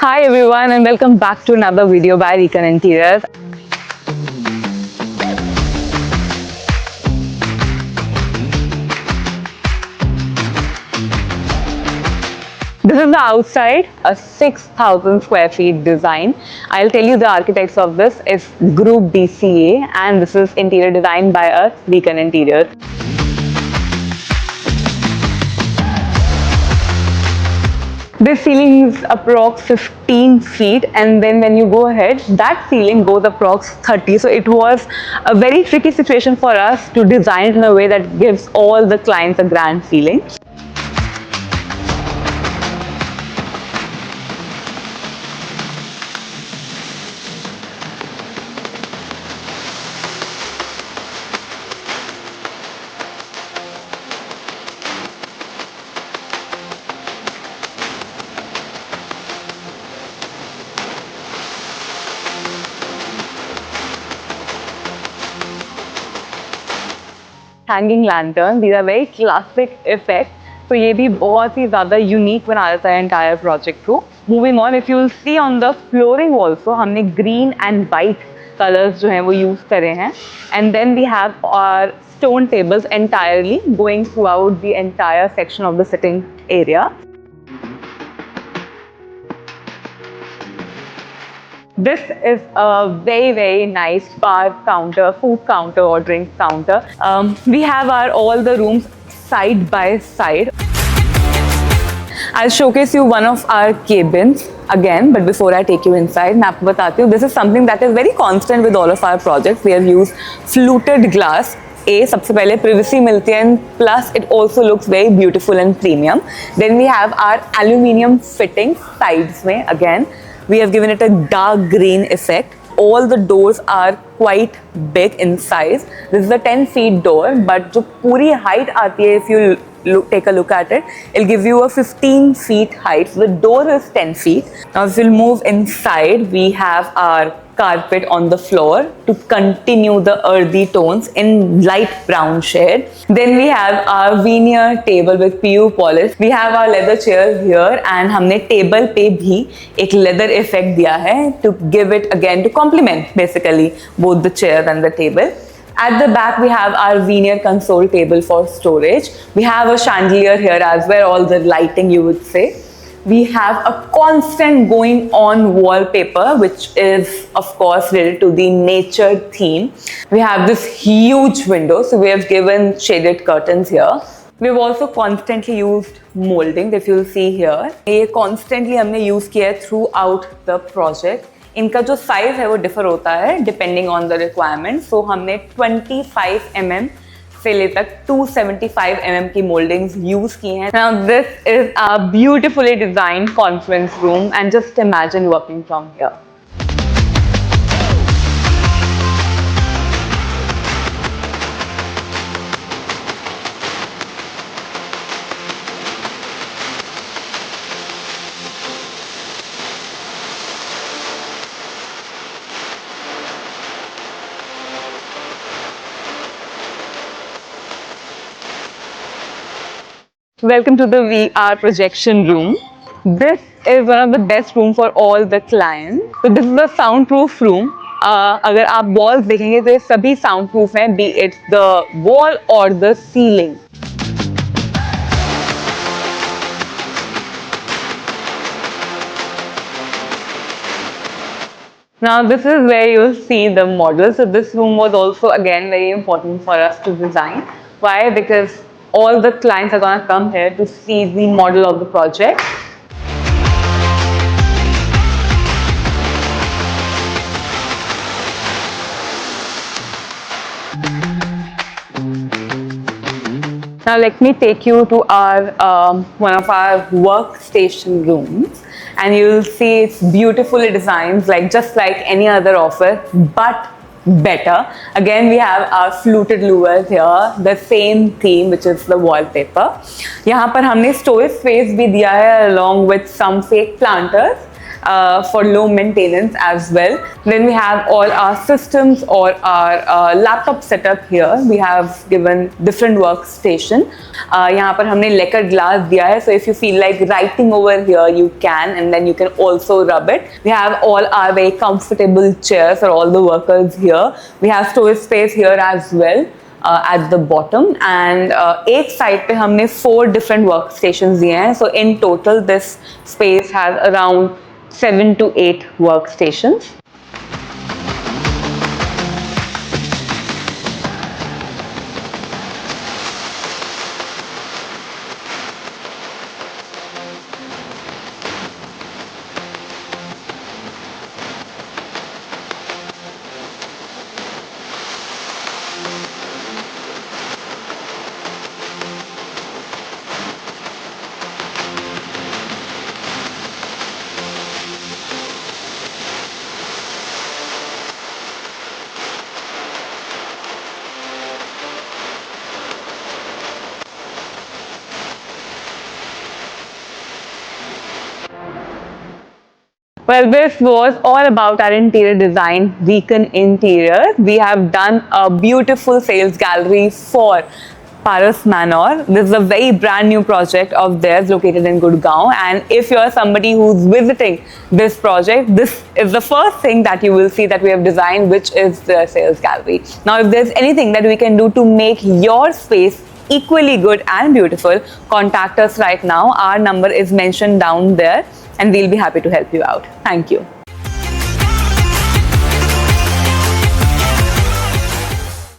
Hi everyone and welcome back to another video by Recon Interiors. This is the outside, a 6,000 square feet design. I'll tell you the architects of this is Group DCA and this is interior design by us, Recon Interiors. This ceiling is approx 15 feet and then when you go ahead, that ceiling goes approx 30. So it was a very tricky situation for us to design it in a way that gives all the clients a grand feeling. Hanging lantern, these are very classic effects. So ये भी बहुत ही ज़्यादा unique बना देता है entire project को. Moving on, if you will see on the flooring also, हमने green and white colors जो हैं वो use करे हैं. And then we have our stone tables entirely going throughout the entire section of the sitting area. This is a very nice bar counter, food counter or drink counter. We have all the rooms side by side. I'll showcase you one of our cabins again, but before I take you inside, मैं आपको बताती हूँ, this is something that is very constant with all of our projects. We have used fluted glass. सबसे पहले privacy मिलती है and plus it also looks very beautiful and premium. Then we have our aluminium fitting sides में again. We have given it a dark green effect. All the doors are quite big in size. This is a 10 feet door, but जो पूरी height आती है, if you take a look at it, it'll give you a 15 feet height. So the door is 10 feet. Now if we'll move inside, we have our carpet on the floor to continue the earthy tones in light brown shade. Then we have our veneer table with PU polish. We have our leather chairs here and हमने table पे भी एक leather effect दिया है to give it again to complement basically both the chairs and the table. At the back we have our veneer console table for storage. We have a chandelier here as well, all the lighting you would say. We have a constant going on wallpaper which is of course related to the nature theme. We have this huge window, so we have given shaded curtains here. We've also constantly used molding, if you'll see here. ये constantly हमने use किया है throughout the project. इनका जो size है वो differ होता है depending on the requirement. So हमने 25 mm से ले तक 275 mm की moldings use की हैं. Now this is a beautifully designed conference room and just imagine working from here. Welcome to the VR projection room. This is one of the best room for all the clients. So this is a soundproof room. अगर आप walls देखेंगे तो ये सभी soundproof हैं, be it the wall or the ceiling. Now this is where you'll see the model. So this room was also again very important for us to design. Why? Because all the clients are going to come here to see the model of the project. Now let me take you to our one of our workstation rooms, and you'll see it's beautifully designed, like just like any other office, but better. Again, we have our fluted louvers here, the same theme, which is the wallpaper. यहाँ पर हमने storage space भी दिया है along with some fake planters. for low maintenance as well. Then we have all our systems or our laptop setup here. We have given different workstation. यहाँ पर हमने lacquer glass दिया है, so if you feel like writing over here, you can, and then you can also rub it. We have all our very comfortable chairs for all the workers here. We have storage space here as well. At the bottom, and एक side पे हमने 4 different workstations दिए हैं. So in total this space has around 7 to 8 workstations. Well, this was all about our interior design, Beacon Interiors. We have done a beautiful sales gallery for Paras Manor. This is a very brand new project of theirs located in Gurgaon. And if you're somebody who's visiting this project, this is the first thing that you will see that we have designed, which is the sales gallery. Now, if there's anything that we can do to make your space equally good and beautiful, contact us right now. Our number is mentioned down there, and we'll be happy to help you out. Thank you.